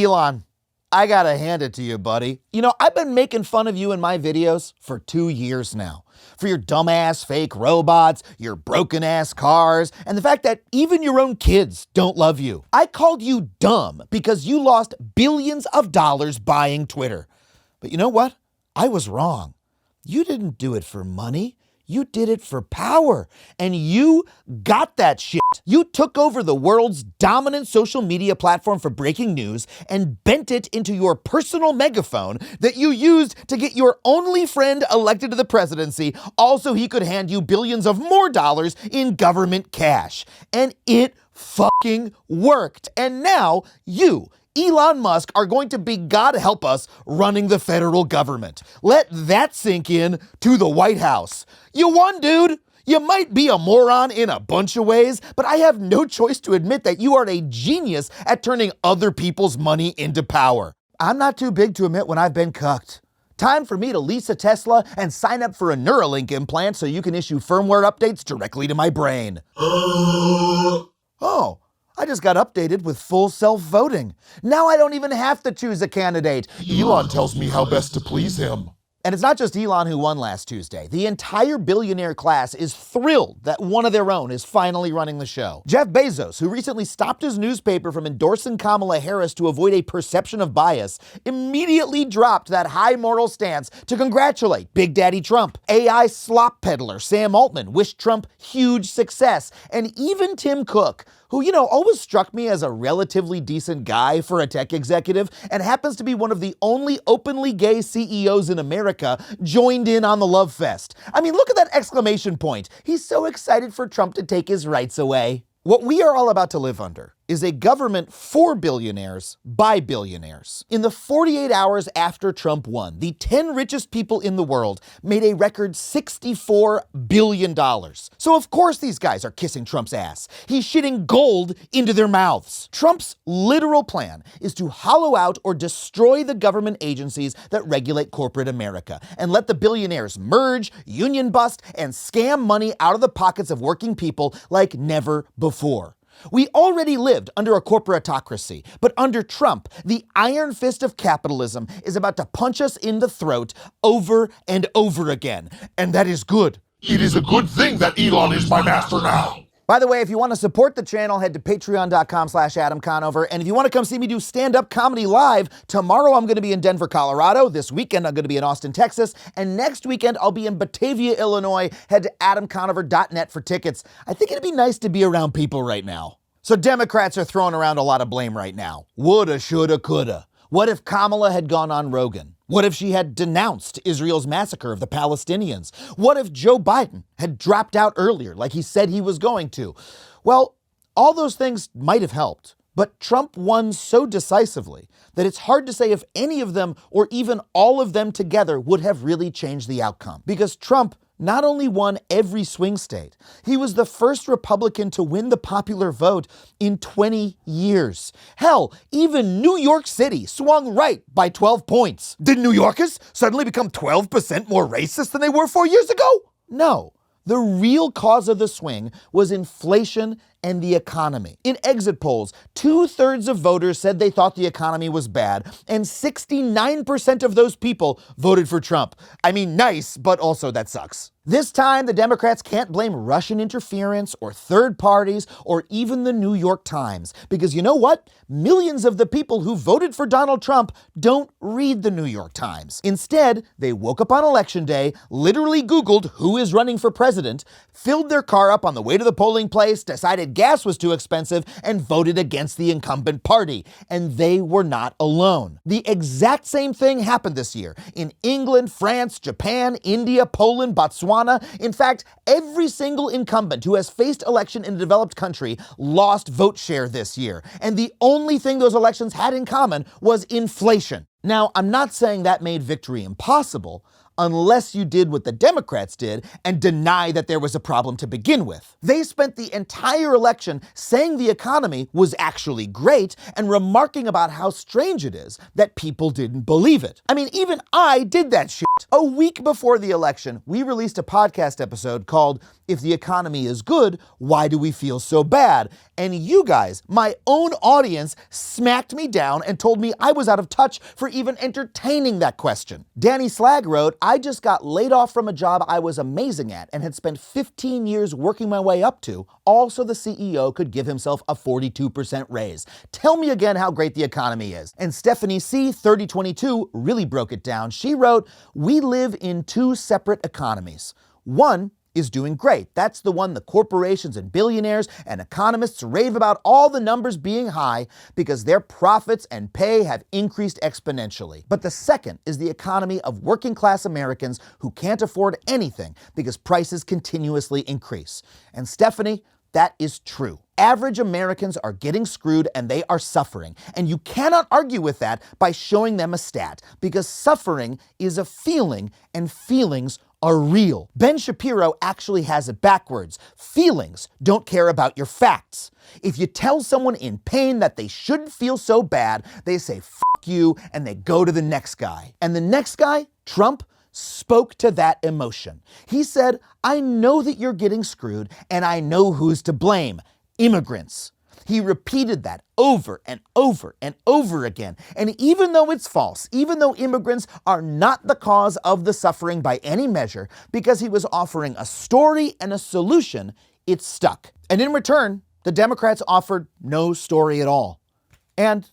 Elon, I gotta hand it to you, buddy. You know, I've been making fun of you in my videos for 2 years now. For your dumbass fake robots, your broken ass cars, and the fact that even your own kids don't love you. I called you dumb because you lost billions of dollars buying Twitter. But you know what? I was wrong. You didn't do it for money. You did it for power, and you got that shit. You took over the world's dominant social media platform for breaking news and bent it into your personal megaphone that you used to get your only friend elected to the presidency, also he could hand you billions of more dollars in government cash. And it fucking worked. And now you, Elon Musk, are going to be, God help us, running the federal government. Let that sink in to the White House. You won, dude. You might be a moron in a bunch of ways, but I have no choice to admit that you are a genius at turning other people's money into power. I'm not too big to admit when I've been cucked. Time for me to lease a Tesla and sign up for a Neuralink implant so you can issue firmware updates directly to my brain. Oh. I just got updated with full self-voting. Now I don't even have to choose a candidate. Elon tells me how best to please him. And it's not just Elon who won last Tuesday. The entire billionaire class is thrilled that one of their own is finally running the show. Jeff Bezos, who recently stopped his newspaper from endorsing Kamala Harris to avoid a perception of bias, immediately dropped that high moral stance to congratulate Big Daddy Trump. AI slop peddler Sam Altman wished Trump huge success. And even Tim Cook, who, you know, always struck me as a relatively decent guy for a tech executive and happens to be one of the only openly gay CEOs in America, joined in on the love fest. I mean, look at that exclamation point. He's so excited for Trump to take his rights away. What we are all about to live under is a government for billionaires by billionaires. In the 48 hours after Trump won, the 10 richest people in the world made a record $64 billion. So of course these guys are kissing Trump's ass. He's shitting gold into their mouths. Trump's literal plan is to hollow out or destroy the government agencies that regulate corporate America and let the billionaires merge, union bust, and scam money out of the pockets of working people like never before. We already lived under a corporatocracy, but under Trump, the iron fist of capitalism is about to punch us in the throat over and over again. And that is good. It is a good thing that Elon is my master now. By the way, if you want to support the channel, head to patreon.com/Adam Conover. And if you want to come see me do stand-up comedy live, tomorrow I'm going to be in Denver, Colorado. This weekend I'm going to be in Austin, Texas. And next weekend I'll be in Batavia, Illinois. Head to adamconover.net for tickets. I think it'd be nice to be around people right now. So Democrats are throwing around a lot of blame right now. Woulda, shoulda, coulda. What if Kamala had gone on Rogan? What if she had denounced Israel's massacre of the Palestinians? What if Joe Biden had dropped out earlier like he said he was going to? Well, all those things might have helped, but Trump won so decisively that it's hard to say if any of them or even all of them together would have really changed the outcome. Because Trump not only won every swing state, he was the first Republican to win the popular vote in 20 years. Hell, even New York City swung right by 12 points. Did New Yorkers suddenly become 12% more racist than they were 4 years ago? No. The real cause of the swing was inflation and the economy. In exit polls, 2/3 of voters said they thought the economy was bad, and 69% of those people voted for Trump. I mean, nice, but also that sucks. This time, the Democrats can't blame Russian interference or third parties or even the New York Times. Because you know what? Millions of the people who voted for Donald Trump don't read the New York Times. Instead, they woke up on election day, literally Googled who is running for president, filled their car up on the way to the polling place, decided gas was too expensive, and voted against the incumbent party. And they were not alone. The exact same thing happened this year in England, France, Japan, India, Poland, Botswana. In fact, every single incumbent who has faced election in a developed country lost vote share this year. And the only thing those elections had in common was inflation. Now, I'm not saying that made victory impossible. unless you did what the Democrats did and deny that there was a problem to begin with. They spent the entire election saying the economy was actually great and remarking about how strange it is that people didn't believe it. I mean, even I did that shit. A week before the election, we released a podcast episode called "If the Economy is Good, Why Do We Feel So Bad?" And you guys, my own audience, smacked me down and told me I was out of touch for even entertaining that question. Danny Slag wrote, "I just got laid off from a job I was amazing at and had spent 15 years working my way up to, all so the CEO could give himself a 42% raise. Tell me again how great the economy is." And Stephanie C. 3022 really broke it down. She wrote, "We live in two separate economies. One is doing great. That's the one the corporations and billionaires and economists rave about all the numbers being high because their profits and pay have increased exponentially. But the second is the economy of working class Americans who can't afford anything because prices continuously increase." And Stephanie, that is true. Average Americans are getting screwed and they are suffering. And you cannot argue with that by showing them a stat, because suffering is a feeling and feelings are real. Ben Shapiro actually has it backwards. Feelings don't care about your facts. If you tell someone in pain that they shouldn't feel so bad, they say "fuck you" and they go to the next guy. And the next guy, Trump, spoke to that emotion. He said, "I know that you're getting screwed and I know who's to blame. Immigrants." He repeated that over and over and over again. And even though it's false, even though immigrants are not the cause of the suffering by any measure, because he was offering a story and a solution, it stuck. And in return, the Democrats offered no story at all. And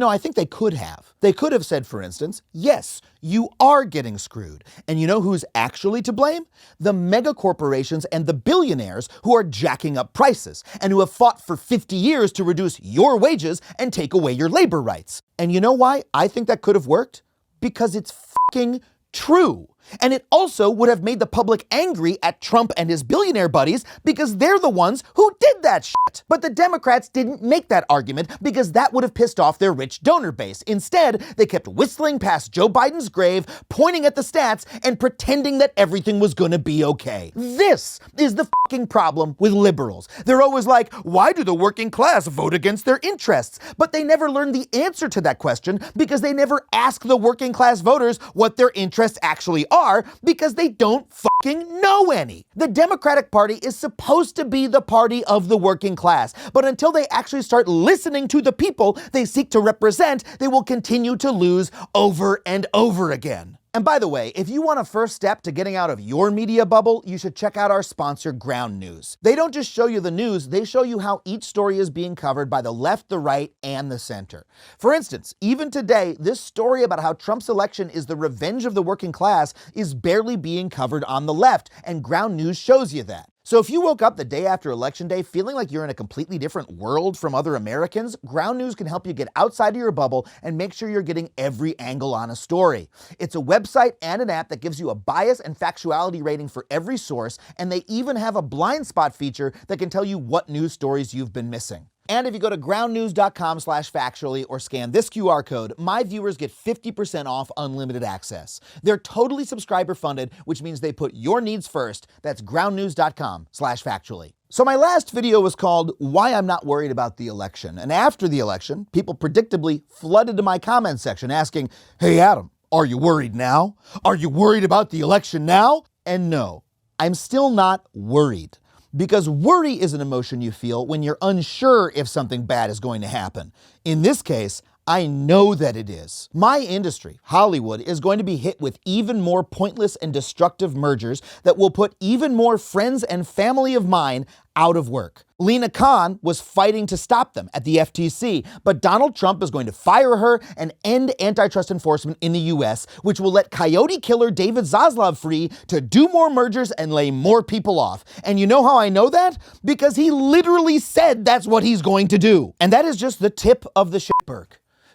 I think they could have. They could have said, for instance, yes, you are getting screwed. And you know who's actually to blame? The mega corporations and the billionaires who are jacking up prices and who have fought for 50 years to reduce your wages and take away your labor rights. And you know why I think that could have worked? Because it's fucking true. And it also would have made the public angry at Trump and his billionaire buddies because they're the ones who did that shit. But the Democrats didn't make that argument because that would have pissed off their rich donor base. Instead, they kept whistling past Joe Biden's grave, pointing at the stats, and pretending that everything was gonna be okay. This is the fucking problem with liberals. They're always like, why do the working class vote against their interests? But they never learn the answer to that question because they never ask the working class voters what their interests actually are, because they don't fucking know any. The Democratic Party is supposed to be the party of the working class, but until they actually start listening to the people they seek to represent, they will continue to lose over and over again. And by the way, if you want a first step to getting out of your media bubble, you should check out our sponsor, Ground News. They don't just show you the news, they show you how each story is being covered by the left, the right, and the center. For instance, even today, this story about how Trump's election is the revenge of the working class is barely being covered on the left, and Ground News shows you that. So if you woke up the day after Election Day feeling like you're in a completely different world from other Americans, Ground News can help you get outside of your bubble and make sure you're getting every angle on a story. It's a website and an app that gives you a bias and factuality rating for every source, and they even have a blind spot feature that can tell you what news stories you've been missing. And if you go to groundnews.com/factually or scan this QR code, my viewers get 50% off unlimited access. They're totally subscriber funded, which means they put your needs first. That's groundnews.com/factually. So my last video was called "Why I'm Not Worried About the Election." And after the election, people predictably flooded to my comment section asking, "Hey Adam, are you worried now? Are you worried about the election now?" And no, I'm still not worried. Because worry is an emotion you feel when you're unsure if something bad is going to happen. In this case, I know that it is. My industry, Hollywood, is going to be hit with even more pointless and destructive mergers that will put even more friends and family of mine out of work. Lena Khan was fighting to stop them at the FTC, but Donald Trump is going to fire her and end antitrust enforcement in the US, which will let coyote killer David Zaslav free to do more mergers and lay more people off. And you know how I know that? Because he literally said that's what he's going to do. And that is just the tip of the shitberg.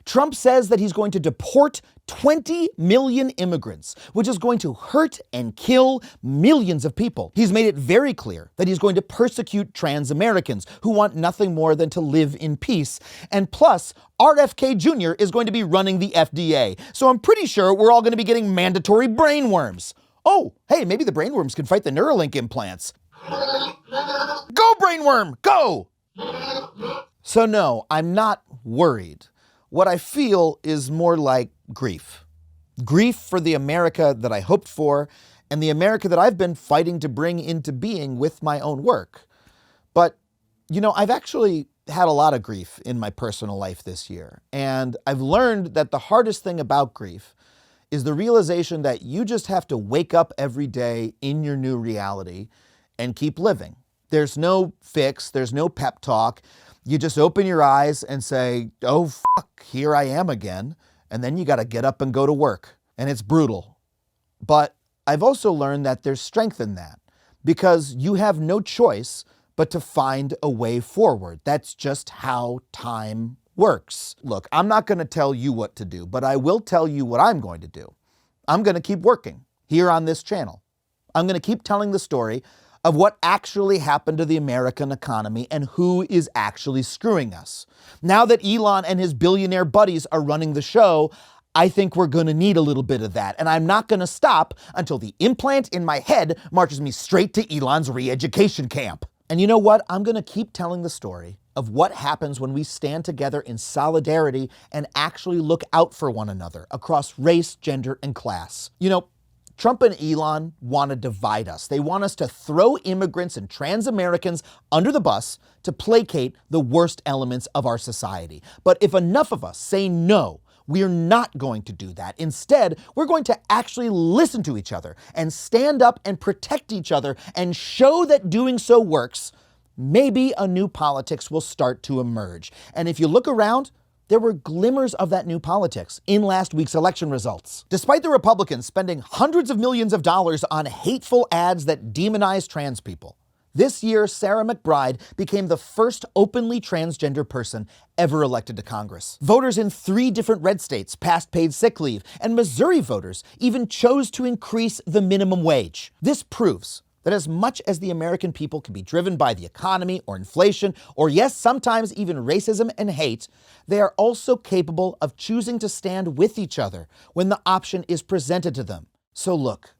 Trump says that he's going to deport 20 million immigrants, which is going to hurt and kill millions of people. He's made it very clear that he's going to persecute trans Americans who want nothing more than to live in peace. And plus, RFK Jr. is going to be running the FDA. So I'm pretty sure we're all going to be getting mandatory brain worms. Oh, hey, maybe the brain worms can fight the Neuralink implants. Go, brainworm, go! So no, I'm not worried. What I feel is more like grief. Grief for the America that I hoped for and the America that I've been fighting to bring into being with my own work. But, you know, I've actually had a lot of grief in my personal life this year. And I've learned that the hardest thing about grief is the realization that you just have to wake up every day in your new reality and keep living. There's no fix, there's no pep talk. You just open your eyes and say, oh, fuck, here I am again. And then you got to get up and go to work. And it's brutal. But I've also learned that there's strength in that because you have no choice but to find a way forward. That's just how time works. Look, I'm not going to tell you what to do, but I will tell you what I'm going to do. I'm going to keep working here on this channel. I'm going to keep telling the story of what actually happened to the American economy and who is actually screwing us. Now that Elon and his billionaire buddies are running the show, I think we're going to need a little bit of that. And I'm not going to stop until the implant in my head marches me straight to Elon's re-education camp. And you know what? I'm going to keep telling the story of what happens when we stand together in solidarity and actually look out for one another across race, gender, and class. You know, Trump and Elon want to divide us. They want us to throw immigrants and trans Americans under the bus to placate the worst elements of our society. But if enough of us say no, we're not going to do that. Instead, we're going to actually listen to each other and stand up and protect each other and show that doing so works. Maybe a new politics will start to emerge. And if you look around, there were glimmers of that new politics in last week's election results. Despite the Republicans spending hundreds of millions of dollars on hateful ads that demonize trans people, this year Sarah McBride became the first openly transgender person ever elected to Congress. Voters in 3 different red states passed paid sick leave, and Missouri voters even chose to increase the minimum wage. This proves that as much as the American people can be driven by the economy or inflation, or yes, sometimes even racism and hate, they are also capable of choosing to stand with each other when the option is presented to them. So look,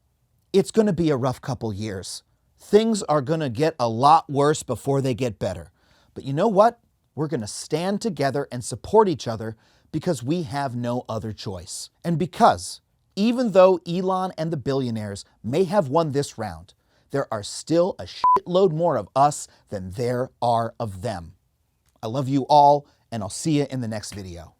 it's going to be a rough couple years. Things are going to get a lot worse before they get better. But you know what? We're going to stand together and support each other because we have no other choice. And because, even though Elon and the billionaires may have won this round, there are still a shitload more of us than there are of them. I love you all, and I'll see you in the next video.